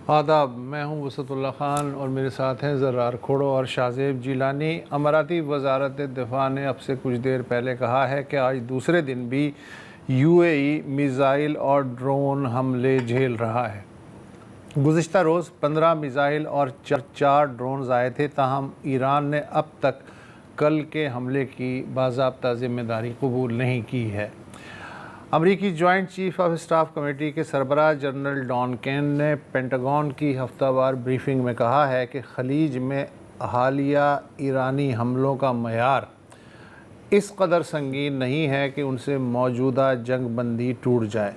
آداب، میں ہوں وسعت اللہ خان اور میرے ساتھ ہیں زرار کھوڑو اور شاہزیب جیلانی۔ اماراتی وزارت دفاع نے اب سے کچھ دیر پہلے کہا ہے کہ آج دوسرے دن بھی یو اے ای میزائل اور ڈرون حملے جھیل رہا ہے۔ گزشتہ روز 15 میزائل اور 4 ڈرونز آئے تھے، تاہم ایران نے اب تک کل کے حملے کی باضابطہ ذمہ داری قبول نہیں کی ہے۔ امریکی joint chief of staff committee کے سربراہ جنرل ڈان کین نے پینٹاگون کی ہفتہ وار بریفنگ میں کہا ہے کہ خلیج میں حالیہ ایرانی حملوں کا معیار اس قدر سنگین نہیں ہے کہ ان سے موجودہ جنگ بندی ٹوٹ جائے۔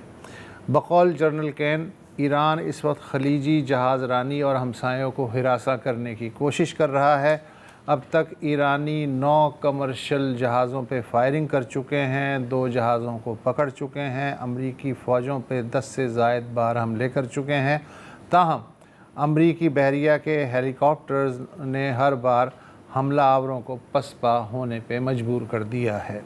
بقول جنرل کین، ایران اس وقت خلیجی جہاز رانی اور ہمسایوں کو ہراساں کرنے کی کوشش کر رہا ہے۔ اب تک ایرانی 9 کمرشل جہازوں پہ فائرنگ کر چکے ہیں، 2 جہازوں کو پکڑ چکے ہیں، امریکی فوجوں پہ 10 سے زائد بار حملے کر چکے ہیں۔ تاہم امریکی بحریہ کے ہیلی کاپٹرز نے ہر بار حملہ آوروں کو پسپا ہونے پہ مجبور کر دیا ہے۔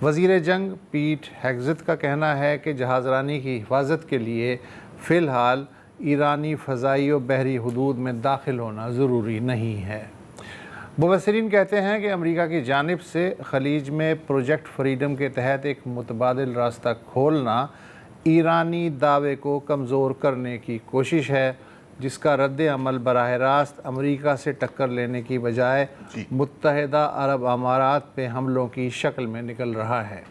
وزیر جنگ پیٹ ہیگزت کا کہنا ہے کہ جہاز رانی کی حفاظت کے لیے فی الحال ایرانی فضائی و بحری حدود میں داخل ہونا ضروری نہیں ہے۔ مبصرین کہتے ہیں کہ امریکہ کی جانب سے خلیج میں پروجیکٹ فریڈم کے تحت ایک متبادل راستہ کھولنا ایرانی دعوے کو کمزور کرنے کی کوشش ہے، جس کا رد عمل براہ راست امریکہ سے ٹکر لینے کی بجائے متحدہ عرب امارات پہ حملوں کی شکل میں نکل رہا ہے۔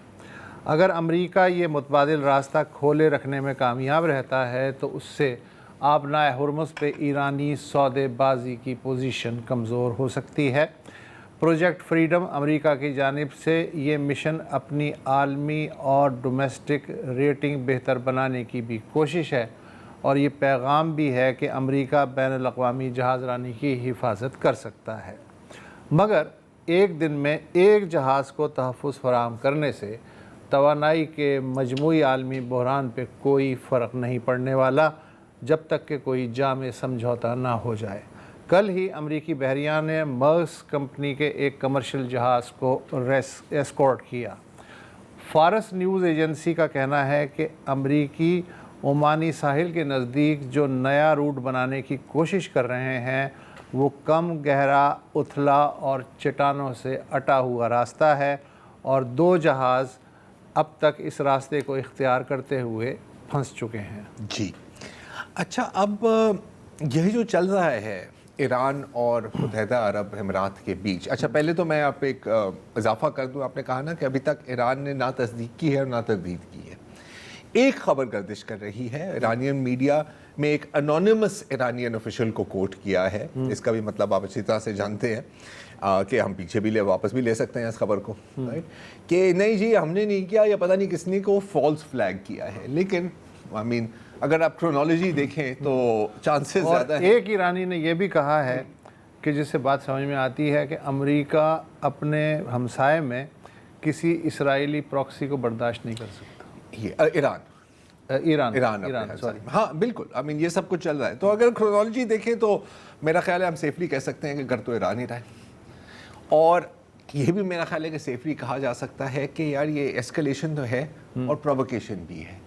اگر امریکہ یہ متبادل راستہ کھولے رکھنے میں کامیاب رہتا ہے تو اس سے آبنائے ہرمز پہ ایرانی سودے بازی کی پوزیشن کمزور ہو سکتی ہے۔ پروجیکٹ فریڈم امریکہ کی جانب سے یہ مشن اپنی عالمی اور ڈومیسٹک ریٹنگ بہتر بنانے کی بھی کوشش ہے، اور یہ پیغام بھی ہے کہ امریکہ بین الاقوامی جہاز رانی کی حفاظت کر سکتا ہے، مگر ایک دن میں ایک جہاز کو تحفظ فراہم کرنے سے توانائی کے مجموعی عالمی بحران پہ کوئی فرق نہیں پڑنے والا جب تک کہ کوئی جامع سمجھوتہ نہ ہو جائے۔ کل ہی امریکی بحریہ نے مرسک کمپنی کے ایک کمرشل جہاز کو ایسکورٹ کیا۔ فارس نیوز ایجنسی کا کہنا ہے کہ امریکی عمانی ساحل کے نزدیک جو نیا روٹ بنانے کی کوشش کر رہے ہیں وہ کم گہرا، اتھلا اور چٹانوں سے اٹا ہوا راستہ ہے، اور 2 جہاز اب تک اس راستے کو اختیار کرتے ہوئے پھنس چکے ہیں۔ جی اچھا، اب یہی جو چل رہا ہے ایران اور متحدہ عرب امارات کے بیچ، اچھا پہلے تو میں آپ ایک اضافہ کر دوں، آپ نے کہا نا کہ ابھی تک ایران نے نہ تصدیق کی ہے اور نہ تردید کی ہے۔ ایک خبر گردش کر رہی ہے ایرانین میڈیا میں، ایک انونیمس ایرانین آفیشل کو کوٹ کیا ہے، اس کا بھی مطلب آپ اچھی طرح سے جانتے ہیں کہ ہم پیچھے بھی واپس بھی لے سکتے ہیں اس خبر کو، کہ نہیں جی ہم نے نہیں کیا، یا پتہ نہیں کس نے کو فالس فلیگ کیا ہے۔ لیکن اگر آپ کرونالوجی دیکھیں تو چانسز زیادہ ہیں۔ ایک ایرانی نے یہ بھی کہا ہے کہ جس سے بات سمجھ میں آتی ہے کہ امریکہ اپنے ہمسائے میں کسی اسرائیلی پراکسی کو برداشت نہیں کر سکتا۔ ایران سوری، ہاں بالکل، یہ سب کچھ چل رہا ہے۔ تو اگر کرونالوجی دیکھیں تو میرا خیال ہے ہم سیفلی کہہ سکتے ہیں کہ گھر تو ایران ہی رہا ہے، اور یہ بھی میرا خیال ہے کہ سیفلی کہا جا سکتا ہے کہ یار یہ ایسکلیشن تو ہے اور پرووکیشن بھی ہے۔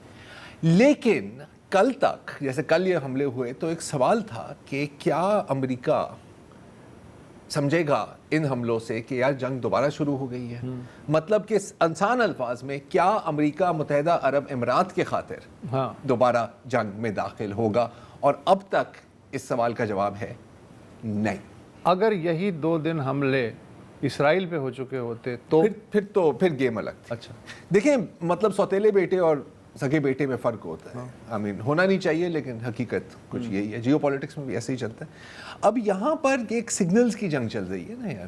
لیکن کل تک، جیسے کل یہ حملے ہوئے، تو ایک سوال تھا کہ کیا امریکہ سمجھے گا ان حملوں سے کہ یار جنگ دوبارہ شروع ہو گئی ہے؟ مطلب کہ آسان الفاظ میں، کیا امریکہ متحدہ عرب امارات کے خاطر دوبارہ جنگ میں داخل ہوگا؟ اور اب تک اس سوال کا جواب ہے نہیں۔ اگر یہی 2 دن حملے اسرائیل پہ ہو چکے ہوتے تو پھر گیم الگ تھی۔ اچھا دیکھیں، مطلب سوتیلے بیٹے اور سگے بیٹے میں فرق ہوتا ہے، ہونا نہیں چاہیے لیکن حقیقت کچھ یہی ہے۔ جیو پولیٹکس میں بھی ایسے ہی چلتا ہے۔ اب یہاں پر ایک سگنلز کی جنگ چل رہی ہے نا یار۔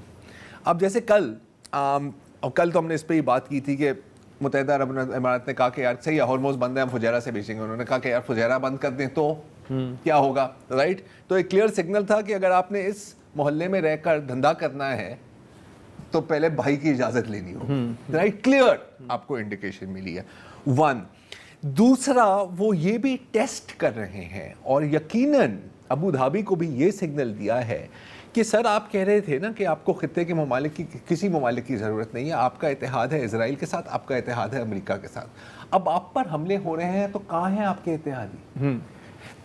اب جیسے کل تو ہم نے اس پہ ہی بات کی تھی کہ متحدہ عرب امارات نے کہا کہ یار صحیح ہے، ہارموز بند ہے، ہم فجیرہ سے بیچیں گے۔ انہوں نے کہا کہ یار فجیرہ بند کر دیں تو کیا ہوگا، رائٹ؟ تو ایک کلیئر سگنل تھا کہ اگر آپ نے اس محلے میں رہ کر دھندا کرنا ہے تو پہلے بھائی کی اجازت لینی ہوگی، رائٹ؟ کلیئر آپ کو انڈیکیشن ملی ہے۔ 1 دوسرا، وہ یہ بھی ٹیسٹ کر رہے ہیں اور یقیناً ابو دھابی کو بھی یہ سگنل دیا ہے کہ سر آپ کہہ رہے تھے نا کہ آپ کو خطے کے ممالک کی کسی ممالک کی ضرورت نہیں ہے، آپ کا اتحاد ہے اسرائیل کے ساتھ، آپ کا اتحاد ہے امریکہ کے ساتھ۔ اب آپ پر حملے ہو رہے ہیں تو کہاں ہیں آپ کے اتحادی؟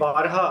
12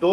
2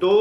2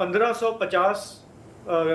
1550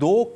2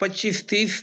25-30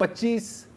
25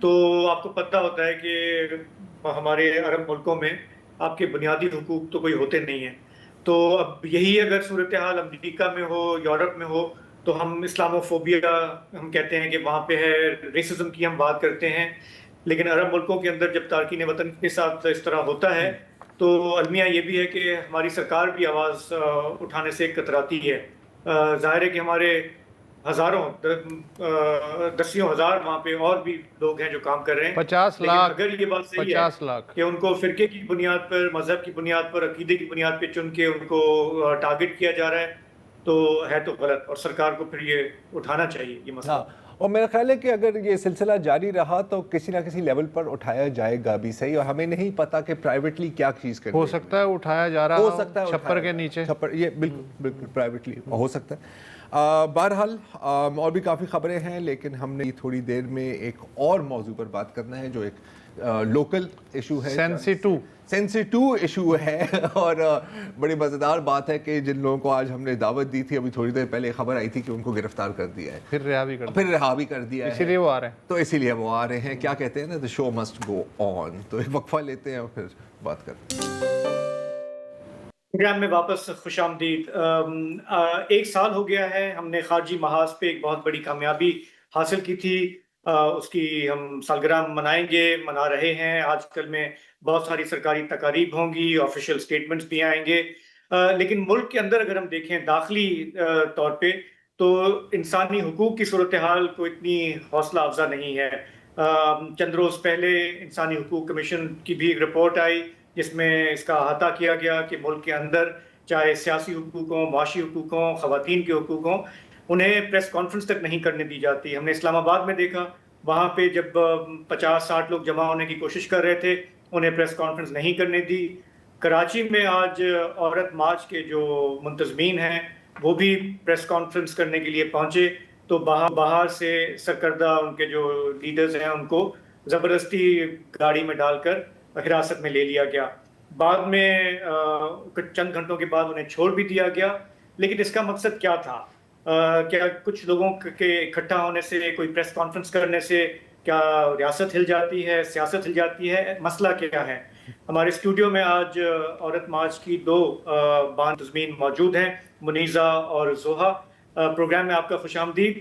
تو آپ کو پتہ ہوتا ہے کہ ہمارے عرب ملکوں میں آپ کے بنیادی حقوق تو کوئی ہوتے نہیں ہیں. تو اب یہی اگر صورتحال امریکہ میں ہو، یورپ میں ہو، تو ہم اسلاموفوبیا ہم کہتے ہیں کہ وہاں پہ ہے، ریسزم کی ہم بات کرتے ہیں. لیکن عرب ملکوں کے اندر جب تارکین وطن کے ساتھ اس طرح ہوتا ہے تو المیہ یہ بھی ہے کہ ہماری سرکار بھی آواز اٹھانے سے کتراتی ہے. ظاہر ہے کہ ہمارے ہزاروں دسیوں ہزار وہاں پہ اور بھی لوگ ہیں جو کام کر رہے ہیں. 50 لیکن لاکھ اگر یہ بات صحیح ہے 50 لاکھ کہ ان کو فرقے کی بنیاد پر، مذہب کی بنیاد پر، عقیدے کی بنیاد پہ چن کے ان کو ٹارگٹ کیا جا رہا ہے تو ہے تو غلط، اور سرکار کو پھر یہ اٹھانا چاہیے یہ مسئلہ. اور میرا خیال ہے کہ اگر یہ سلسلہ جاری رہا تو کسی نہ کسی لیول پر اٹھایا جائے گا بھی صحیح. اور ہمیں نہیں پتا کہ پرائیویٹلی کیا چیز کرنی ہو سکتا ہے اٹھایا جا رہا ہو سکتا ہے چھپر کے نیچے. یہ بالکل بالکل پرائیویٹلی ہو سکتا ہے. بہرحال اور بھی کافی خبریں ہیں، لیکن ہم نے تھوڑی دیر میں ایک اور موضوع پر بات کرنا ہے جو ایک لوکل ایشو ہے، سینسیٹیو ایشو ہے. اور بڑی مزیدار بات ہے کہ جن لوگوں کو آج ہم نے دعوت دی تھی، ابھی تھوڑی دیر پہلے خبر آئی تھی کہ ان کو گرفتار کر دیا ہے، پھر رہا بھی کر دیا اسی لیے وہ آ رہے ہیں. تو اسی لیے وہ آ رہے ہیں. کیا کہتے ہیں نا، the show must go on. تو ایک وقفہ لیتے ہیں اور پھر بات کرتے ہیں. پروگرام میں واپس خوش آمدید. 1 سال ہو گیا ہے ہم نے خارجی محاذ پہ ایک بہت بڑی کامیابی حاصل کی تھی. اس کی ہم سالگرہ منائیں گے، منا رہے ہیں. آج کل میں بہت ساری سرکاری تقاریب ہوں گی، آفیشیل سٹیٹمنٹس بھی آئیں گے. لیکن ملک کے اندر اگر ہم دیکھیں داخلی طور پہ تو انسانی حقوق کی صورتحال کو اتنی حوصلہ افزا نہیں ہے. چند روز پہلے انسانی حقوق کمیشن کی بھی ایک رپورٹ آئی جس میں اس کا احاطہ کیا گیا کہ ملک کے اندر چاہے سیاسی حقوق ہوں، معاشی حقوق ہوں، خواتین کے حقوق ہوں، انہیں پریس کانفرنس تک نہیں کرنے دی جاتی. ہم نے اسلام آباد میں دیکھا، وہاں پہ جب 50-60 لوگ جمع ہونے کی کوشش کر رہے تھے انہیں پریس کانفرنس نہیں کرنے دی. کراچی میں آج عورت مارچ کے جو منتظمین ہیں وہ بھی پریس کانفرنس کرنے کے لیے پہنچے تو باہر سے سرکردہ ان کے جو لیڈرز ہیں ان کو زبردستی گاڑی میں ڈال کر حراست میں لے لیا گیا. بعد میں چند گھنٹوں کے بعد انہیں چھوڑ بھی دیا گیا. لیکن اس کا مقصد کیا تھا؟ کیا کچھ لوگوں کے اکٹھا ہونے سے، کوئی پریس کانفرنس کرنے سے کیا ریاست ہل جاتی ہے، سیاست ہل جاتی ہے؟ مسئلہ کیا ہے؟ ہمارے اسٹوڈیو میں آج عورت مارچ کی 2 بانتظمین موجود ہیں، منیزہ اور زوہا. پروگرام میں آپ کا خوش آمدید.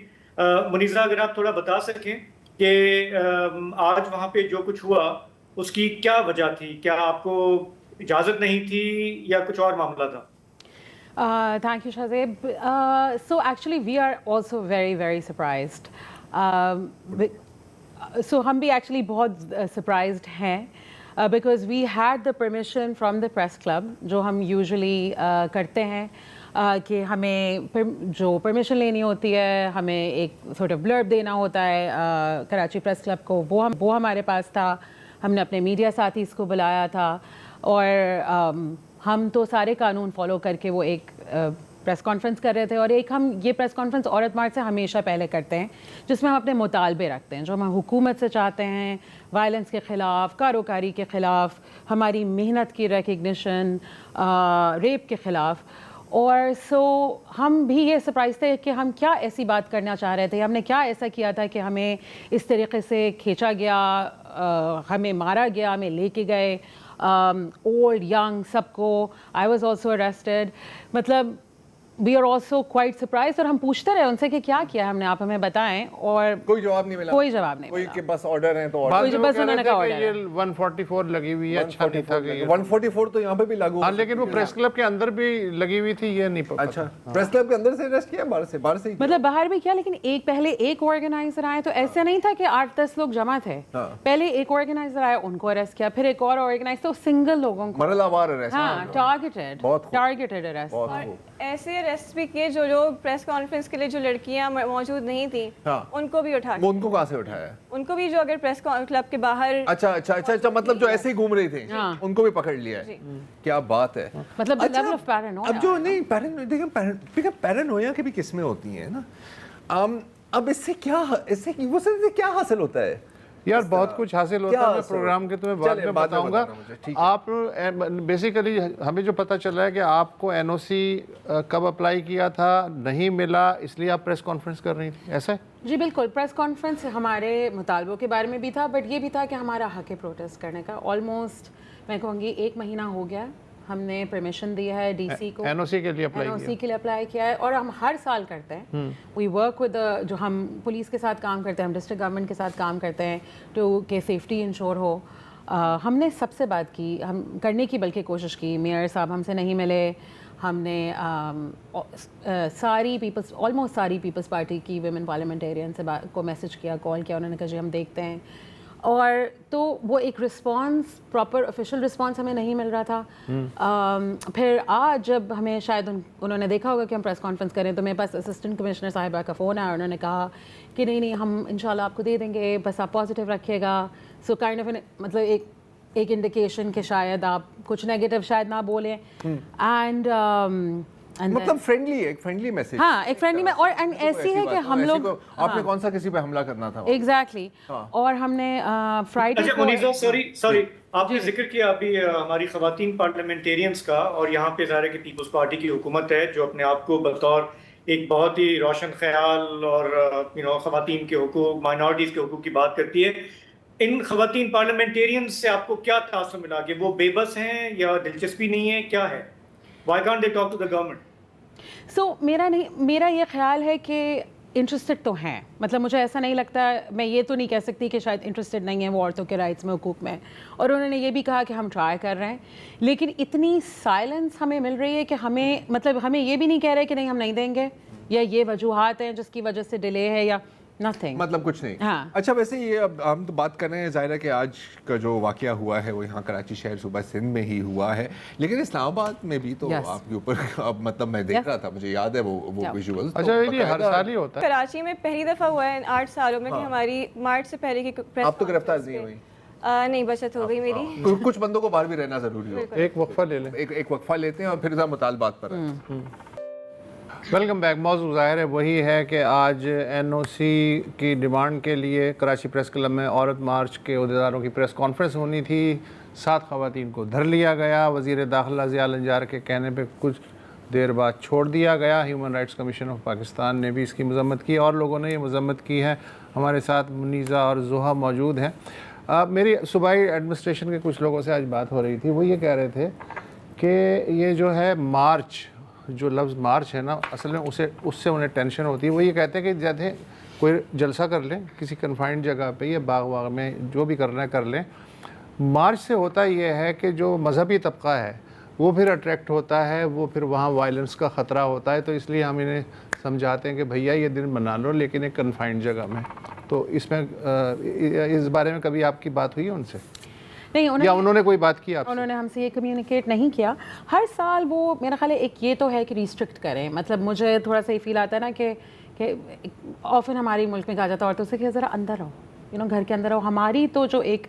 منیزہ، اگر آپ تھوڑا بتا سکیں کہ آج وہاں پہ جو کچھ ہوا اس کی کیا وجہ تھی؟ کیا آپ کو اجازت نہیں تھی یا کچھ اور معاملہ تھا؟ Thank you, Shazib. So actually we are also very, very surprised. So hum bhi actually bahut surprised hain because we had the permission from the press club jo hum usually karte hain کہ ہمیں جو permission لینی ہوتی ہے، ہمیں ایک sort of بلرب دینا ہوتا ہے کراچی پریس کلب کو، وہ ہمارے پاس تھا. ہم نے اپنے میڈیا ساتھیز کو بلایا تھا اور ہم تو سارے قانون فالو کر کے وہ ایک پریس کانفرنس کر رہے تھے. اور ایک ہم یہ پریس کانفرنس عورت مارچ سے ہمیشہ پہلے کرتے ہیں جس میں ہم اپنے مطالبے رکھتے ہیں جو ہم حکومت سے چاہتے ہیں، وائلنس کے خلاف، کاروکاری کے خلاف، ہماری محنت کی ریکگنیشن، ریپ کے خلاف. اور سو ہم بھی یہ سرپرائز تھے کہ ہم کیا ایسی بات کرنا چاہ رہے تھے، ہم نے کیا ایسا کیا تھا کہ ہمیں اس طریقے سے کھینچا گیا، ہمیں مارا گیا، ہمیں لے کے گئے، اولڈ ینگ سب کو. I was also arrested. مطلب we are also quite surprise. اور ہم پوچھتے رہے ان سے کہ کیا کیا ہم نے، آپ ہمیں بتائیں. اور کوئی جواب نہیں ملا. کوئی جواب نہیں کوئی کہ بس آرڈر ہیں تو بس انہوں نے کہا آرڈر یہ 144 لگی ہوئی ہے. اچھا نہیں تھا کہ 144 تو یہاں پہ بھی لاگو. ہاں لیکن وہ پریس کلب کے اندر بھی لگی ہوئی تھی، یہ نہیں پتا. اچھا پریس کلب کے اندر سے اریسٹ کیا، باہر سے مطلب باہر بھی کیا. لیکن ایک پہلے ایک آرگنائزر آئے تو ایسا نہیں تھا کہ 8-10 لوگ جمع تھے. پہلے ایک آرگنائزر آئے، ان کو اریسٹ کیا، پھر ایک اور آرگنائزر، تو سنگل لوگوں کو مرحلہ وار اریسٹ. ہاں ٹارگیٹڈ اریسٹ. ایسے اریسٹ بھی کیے جو پریس کانفرنس کے لیے جو لڑکیاں موجود نہیں تھیں ان کو بھی اٹھا کے. ان کو کہاں سے اٹھایا؟ ان کو بھی جو اگر پریس کلب کے باہر. اچھا مطلب جو ایسے ہی گھوم رہی تھے ان کو بھی پکڑ لیا ہے. کیا بات ہے. مطلب لیول آف پیرانویا. اب جو نہیں دیکھیں پیرانویا کی بھی قسمیں ہوتی ہیں نا. اب اس سے کیا حاصل ہوتا ہے یار بہت کچھ حاصل ہوتا ہے, میں پروگرام کے تمہیں بعد میں بتاؤں گا. آپ بیسیکلی ہمیں جو پتہ چلا ہے کہ آپ کو این او سی کب اپلائی کیا تھا, نہیں ملا, اس لیے آپ پریس کانفرنس کر رہی تھی, ایسا ہے؟ جی بالکل, پریس کانفرنس ہمارے مطالبوں کے بارے میں بھی تھا, بٹ یہ بھی تھا کہ ہمارا حق ہے پروٹیسٹ کرنے کا. آلموسٹ میں کہوں گی 1 مہینہ ہو گیا ہم نے پرمیشن دیا ہے ڈی سی کو, این او سی کے لیے اپلائی کیا ہے, اور ہم ہر سال کرتے ہیں. وی ورک ود, جو ہم پولیس کے ساتھ کام کرتے ہیں, ہم ڈسٹرکٹ گورنمنٹ کے ساتھ کام کرتے ہیں تو کہ سیفٹی انشور ہو. ہم نے سب سے بات کی, ہم کرنے کی بلکہ کوشش کی. میئر صاحب ہم سے نہیں ملے, ہم نے ساری پیپلز, آلموسٹ ساری پیپلز پارٹی کی ویمن پارلیمنٹیرین سے کو میسج کیا, کال کیا, انہوں نے کہا جی ہم دیکھتے ہیں. اور تو وہ ایک رسپانس, پراپر آفیشیل رسپانس ہمیں نہیں مل رہا تھا. پھر آج جب ہمیں شاید انہوں نے دیکھا ہوگا کہ ہم پریس کانفرنس کریں, تو میرے پاس اسسٹنٹ کمشنر صاحبہ کا فون آیا, انہوں نے کہا کہ نہیں ہم انشاءاللہ آپ کو دے دیں گے, بس آپ پازیٹیو رکھیے گا. سو کائنڈ آف مطلب ایک انڈیکیشن کہ شاید آپ کچھ نیگیٹو شاید نہ بولیں. اینڈ مطلب فرینڈلی میسج, ہاں ایک فرینڈلی میں, اور ایسی ہے کہ ہم لوگ, آپ نے کون سا کسی پہ حملہ کرنا تھا ایگزیکٹلی, اور ہم نے فرائیڈے اچھا منیزا, سوری آپ نے ذکر کیا ابھی ہماری خواتین پارلیمنٹیرینز کا, اور یہاں پہ ظاہر ہے کہ پیپلز پارٹی کی حکومت ہے جو اپنے آپ کو بطور ایک بہت ہی روشن خیال اور خواتین کے حقوق, مائنورٹیز کے حقوق کی بات کرتی ہے. ان خواتین پارلیمنٹیرینز سے آپ کو کیا تاثر ملا, کہ وہ بے بس ہیں یا دلچسپی نہیں ہے, کیا ہے؟ Why can't they talk to the government? سو میرا یہ خیال ہے کہ انٹرسٹڈ تو ہیں, مطلب مجھے ایسا نہیں لگتا, میں یہ تو نہیں کہہ سکتی کہ شاید انٹرسٹڈ نہیں ہیں وہ عورتوں کے رائٹس میں, حقوق میں. اور انہوں نے یہ بھی کہا کہ ہم ٹرائی کر رہے ہیں, لیکن اتنی سائلنس ہمیں مل رہی ہے کہ ہمیں یہ بھی نہیں کہہ رہے کہ نہیں ہم نہیں دیں گے, یا یہ وجوہات ہیں جس کی وجہ سے ڈیلے ہے, یا nothing, مطلب کچھ نہیں. ہاں. اچھا ویسے یہ اب ہم تو بات کر رہے ہیں, ظاہر ہے کہ آج کا جو واقعہ ہوا ہے وہ یہاں کراچی شہر صوبہ سندھ میں ہی ہوا ہے, لیکن اسلام آباد میں بھی تو آپ کے اوپر اب مطلب میں دیکھ رہا تھا, مجھے یاد ہے وہ ویژولز. اچھا یہ ہر سال ہی ہوتا ہے کراچی میں پہلی دفعہ ہوا ہے 8 سالوں میں کہ ہماری مارچ سے پہلے کی آپ تو گرفتار نہیں ہوئی؟ نہیں, بچت ہو گئی میری. کچھ بندوں کو باہر بھی رہنا ضروری ہوتا ہے. ایک وقفہ لے لیں, ایک وقفہ لیتے ہیں اور پھر ذرا مطالبات پر. Welcome back. موضوع ظاہر ہے وہی ہے کہ آج این او سی کی ڈیمانڈ کے لیے کراچی پریس کلب میں عورت مارچ کے عہدیداروں کی پریس کانفرنس ہونی تھی. 7 خواتین کو دھر لیا گیا. وزیر داخلہ ضیاء النجار کے کہنے پہ کچھ دیر بعد چھوڑ دیا گیا. Human rights commission of Pakistan نے بھی اس کی مذمت کی, اور لوگوں نے یہ مذمت کی ہے. ہمارے ساتھ منیزا اور زحا موجود ہیں. میری صوبائی ایڈمنسٹریشن کے کچھ لوگوں سے آج بات ہو رہی تھی, وہ یہ کہہ رہے تھے کہ یہ جو ہے مارچ, جو لفظ مارچ ہے نا, اصل میں اس سے انہیں ٹینشن ہوتی ہے. وہ یہ کہتے ہیں کہ جیسے کوئی جلسہ کر لیں کسی کنفائنڈ جگہ پہ یا باغ میں, جو بھی کرنا ہے کر لیں. مارچ سے ہوتا یہ ہے کہ جو مذہبی طبقہ ہے وہ پھر اٹریکٹ ہوتا ہے, وہ پھر وہاں وائلنس کا خطرہ ہوتا ہے, تو اس لیے ہم انہیں سمجھاتے ہیں کہ بھیا یہ دن منا لو, لیکن ایک کنفائنڈ جگہ میں. تو اس میں اس بارے میں کبھی آپ کی بات ہوئی ہے ان سے, نہیں, یا انہوں نے کوئی بات کی آپ سے؟ انہوں نے ہم سے یہ کمیونیکیٹ نہیں کیا. ہر سال وہ میرا خیال ہے ایک یہ تو ہے کہ ریسٹرکٹ کریں, مطلب مجھے تھوڑا سا یہ فیل آتا ہے نا کہ آفن ہماری ملک میں کہا جاتا ہے عورتوں سے کہ ذرا اندر رہو, گھر کے اندر رہو. ہماری تو جو ایک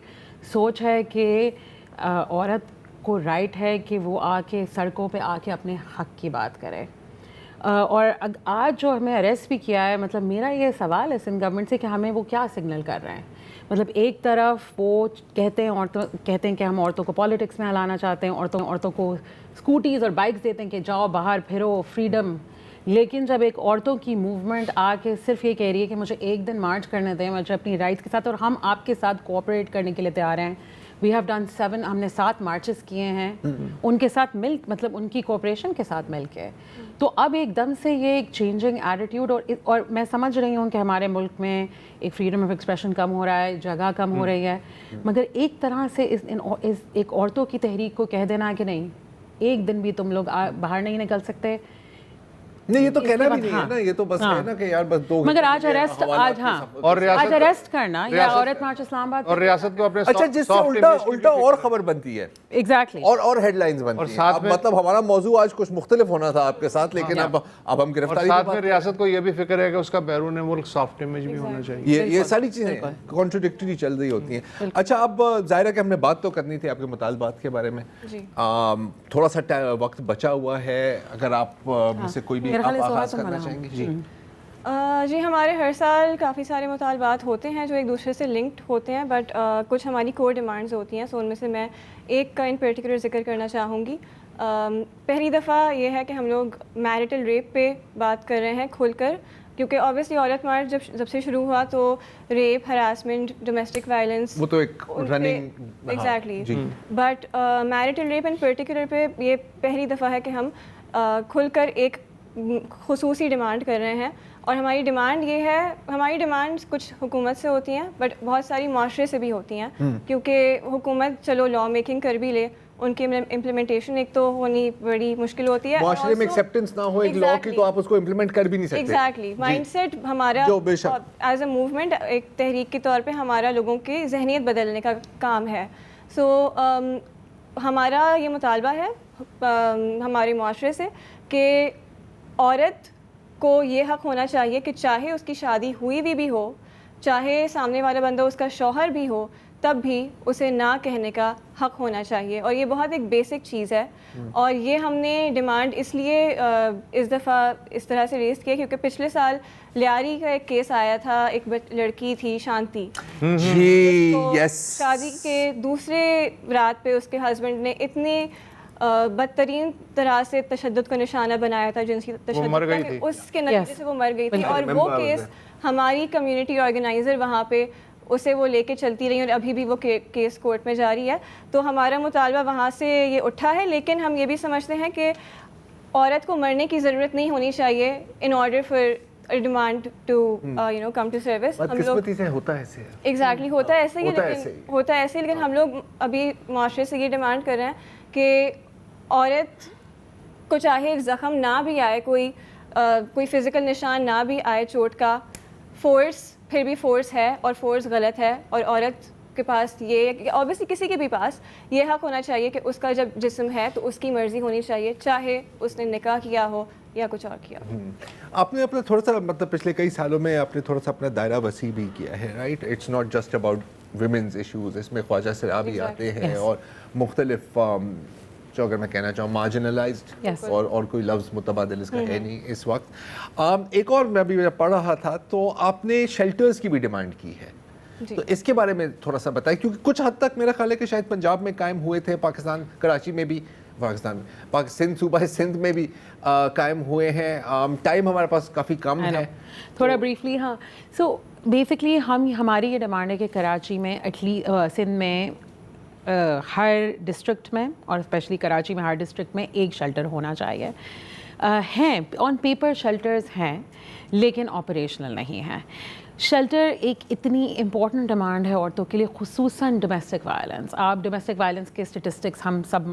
سوچ ہے کہ عورت کو رائٹ ہے کہ وہ آ کے سڑکوں پہ آ کے اپنے حق کی بات کرے. اور آج جو ہمیں اریسٹ بھی کیا ہے, مطلب میرا یہ سوال ہے سندھ گورنمنٹ سے کہ ہمیں وہ کیا سگنل کر رہے ہیں. مطلب ایک طرف وہ کہتے ہیں کہ ہم عورتوں کو پالیٹکس میں لانا چاہتے ہیں, عورتوں کو اسکوٹیز اور بائکس دیتے ہیں کہ جاؤ باہر پھرو, فریڈم. لیکن جب ایک عورتوں کی موومنٹ آ کے صرف یہ کہہ رہی ہے کہ مجھے ایک دن مارچ کرنے دیں, مجھے اپنی رائٹس کے ساتھ, اور ہم آپ کے ساتھ کوآپریٹ کرنے کے لیے تیار ہیں. وی ہیو ڈن 7, ہم نے 7 مارچز کیے ہیں ان کے ساتھ مطلب ان کی کوآپریشن کے ساتھ مل کے. تو اب ایک دم سے یہ ایک چینجنگ ایٹیٹیوڈ, اور میں سمجھ رہی ہوں کہ ہمارے ملک میں ایک فریڈم آف ایکسپریشن کم ہو رہا ہے, جگہ کم ہو رہی ہے, مگر ایک طرح سے ایک عورتوں کی تحریک کو کہہ دینا کہ نہیں ایک دن بھی تم لوگ باہر نہیں نکل سکتے, نہیں یہ تو کہنا بھی نہیں ہے نا, یہ تو بس ہے نا کہ یار بس 2 مگر آج اریسٹ, آج ہاں اور آج اریسٹ کرنا یا عورت مارچ اسلام آباد, اور ریاست کو اپنے اچھا جس سے الٹا اور خبر بنتی ہے, ایگزیکٹلی, اور ہیڈ لائنز بنتی ہیں. مطلب ہمارا موضوع آج کچھ مختلف ہونا تھا آپ کے ساتھ, لیکن اب ہم گرفتاری, ساتھ میں ریاست کو یہ بھی فکر ہے کہ اس کا بیرون ملک سافٹ امیج بھی ہونا چاہیے. یہ ساری چیزیں کانٹرڈکٹری چل رہی ہوتی ہیں. اچھا اب ظاہر ہے کہ ہم نے بات تو کرنی تھی آپ کے مطالبات کے بارے میں, تھوڑا سا وقت بچا ہوا ہے, اگر آپ میں سے کوئی بھی آپ آغاز کرنا چاہیں گے. جی جی ہمارے ہر سال کافی سارے مطالبات ہوتے ہیں جو ایک دوسرے سے لنکڈ ہوتے ہیں، بٹ کچھ ہماری کور ڈیمانڈز ہوتی ہیں، سو ان میں سے میں ایک کا ان پرٹیکولر ذکر کرنا چاہوں گی. پہلی دفعہ یہ ہے کہ ہم لوگ میرٹل ریپ پہ بات کر رہے ہیں کھل کر، کیونکہ آبویسلی عورت مارچ جب سے شروع ہوا تو ریپ، ہراسمنٹ، ڈومیسٹک وائلنس وہ تو ایک running exactly, but marital rape in particular پہ یہ پہلی دفعہ ہے کہ ہم کھل کر ایک خصوصی ڈیمانڈ کر رہے ہیں. اور ہماری ڈیمانڈ یہ ہے، ہماری ڈیمانڈ کچھ حکومت سے ہوتی ہیں بٹ بہت ساری معاشرے سے بھی ہوتی ہیں، کیونکہ حکومت چلو لا میکنگ کر بھی لے، ان کی امپلیمنٹیشن ایک تو ہونی بڑی مشکل ہوتی ہے. معاشرے میں ایکسیپٹنس نہ ہو ایک لا کی تو آپ اس کو امپلیمنٹ کر بھی نہیں سکتے. ایگزیکٹلی، مائنڈ سیٹ ہمارا ایز اے موومنٹ، ایک تحریک کے طور پہ ہمارا لوگوں کی ذہنیت بدلنے کا کام ہے. سو ہمارا یہ مطالبہ ہے ہمارے معاشرے سے کہ عورت کو یہ حق ہونا چاہیے کہ چاہے اس کی شادی ہوئی بھی ہو، چاہے سامنے والا بندہ اس کا شوہر بھی ہو، تب بھی اسے نہ کہنے کا حق ہونا چاہیے. اور یہ بہت ایک بیسک چیز ہے، اور یہ ہم نے ڈیمانڈ اس لیے اس دفعہ اس طرح سے ریز کیا کیونکہ پچھلے سال لیاری کا ایک کیس آیا تھا. ایک لڑکی تھی شانتی، جی یس، شادی کے دوسرے رات پہ اس کے ہسبینڈ نے اتنی بدترین طرح سے تشدد کا نشانہ بنایا تھا، جنسی تشدد، اس کے نتیجے سے وہ مر گئی تھی. اور وہ کیس ہماری کمیونٹی آرگنائزر وہاں پہ اسے وہ لے کے چلتی رہی اور ابھی بھی وہ کیس کورٹ میں جاری ہے. تو ہمارا مطالبہ وہاں سے یہ اٹھا ہے، لیکن ہم یہ بھی سمجھتے ہیں کہ عورت کو مرنے کی ضرورت نہیں ہونی چاہیے in order for demand to come to service. بدقسمتی سے ہوتا ہے ایسے. ایگزیکٹلی ہوتا ہے ایسے ہی، ہوتا ہے ایسے، لیکن ہم لوگ ابھی معاشرے سے یہ ڈیمانڈ کر رہے ہیں کہ عورت کو چاہے ایک زخم نہ بھی آئے، کوئی فزیکل نشان نہ بھی آئے چوٹ کا، فورس پھر بھی فورس ہے اور فورس غلط ہے. اور عورت کے پاس یہ اوبیسلی کسی کے بھی پاس یہ حق ہونا چاہیے کہ اس کا جب جسم ہے تو اس کی مرضی ہونی چاہیے، چاہے اس نے نکاح کیا ہو یا کچھ اور کیا. آپ نے اپنا تھوڑا سا مطلب پچھلے کئی سالوں میں آپ نے تھوڑا سا اپنا دائرہ وسیع بھی کیا ہے، right? It's not just about women's issues, اس میں خواجہ سرا بھی آتے ہیں اور مختلف جو اگر میں کہنا چاہوں مارجنلائزڈ، اور کوئی لفظ متبادل اس کا ہے نہیں اس وقت. ایک اور میں بھی پڑھ رہا تھا تو آپ نے شیلٹرز کی بھی ڈیمانڈ کی ہے، تو اس کے بارے میں تھوڑا سا بتائیں، کیونکہ کچھ حد تک میرا خیال ہے کہ شاید پنجاب میں قائم ہوئے تھے، پاکستان کراچی میں بھی، سندھ صوبہ سندھ میں بھی قائم ہوئے ہیں. ٹائم ہمارے پاس کافی کم ہے، تھوڑا بریفلی. ہاں، سو بیسکلی ہماری یہ ڈیمانڈ ہے کہ کراچی میں سندھ میں ہر ڈسٹرکٹ میں اور اسپیشلی کراچی میں ہر ڈسٹرکٹ میں ایک شیلٹر ہونا چاہیے. ہیں آن پیپر شیلٹرز ہیں لیکن آپریشنل نہیں ہیں. شیلٹر ایک اتنی امپورٹنٹ ڈیمانڈ ہے عورتوں کے لیے، خصوصاً ڈومیسٹک وائلنس. آپ ڈومیسٹک وائلنس کے اسٹیٹسٹکس ہم سب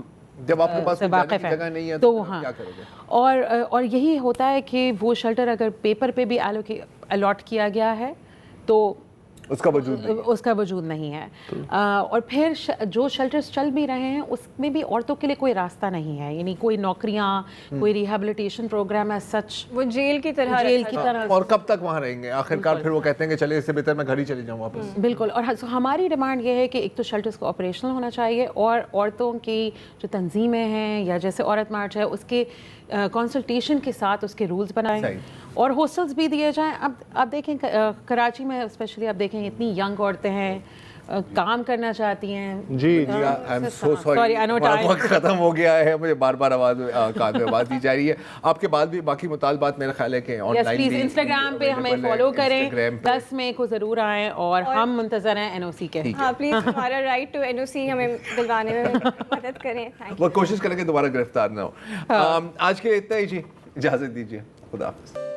جب آپ کے پاس واقف جگہ نہیں ہے تو ہاں، کیا کرو گے؟ اور یہی ہوتا ہے کہ وہ شیلٹر اگر پیپر پہ بھی الاٹ کیا گیا ہے تو اس کا وجود نہیں ہے. اور پھر جو شیلٹرز چل بھی رہے ہیں اس میں بھی عورتوں کے لیے کوئی راستہ نہیں ہے، یعنی کوئی نوکریاں، کوئی ریہیبلیٹیشن پروگرام ہے سچ، وہ جیل کی طرح. اور کب تک وہاں رہیں گے آخرکار؟ پھر وہ کہتے ہیں کہ چلے اس سے بہتر میں گھر ہی چلی جاؤں واپس. بالکل. اور ہماری ڈیمانڈ یہ ہے کہ ایک تو شیلٹرز کو آپریشنل ہونا چاہیے، اور عورتوں کی جو تنظیمیں ہیں یا جیسے عورت مارچ ہے اس کے کنسلٹیشن کے ساتھ اس کے رولز بنائیں، اور ہاسٹلز بھی دیے جائیں. اب دیکھیں کراچی میں اسپیشلی اب دیکھیں اتنی ینگ عورتیں ہیں، کام کرنا چاہتی ہیں. جی آئی ایم سو سوری، وقت ختم ہو گیا ہے، مجھے بار بار کان میں آواز دی جا رہی ہے. آپ کے بعد بھی باقی مطالبات میرا خیال ہے کہ آن لائن پلیز انسٹاگرام پہ ہمیں فالو کریں، 10 مئی کو ضرور آئیں، اور ہم منتظر ہیں NOC کے. ہاں پلیز ہمارا رائٹ ٹو NOC ہمیں دلوانے میں مدد کریں. وہ کوشش کریں کہ دوبارہ گرفتار نہ ہو. آج کے اتنا ہی، جی اجازت دیجیے، خدا حافظ.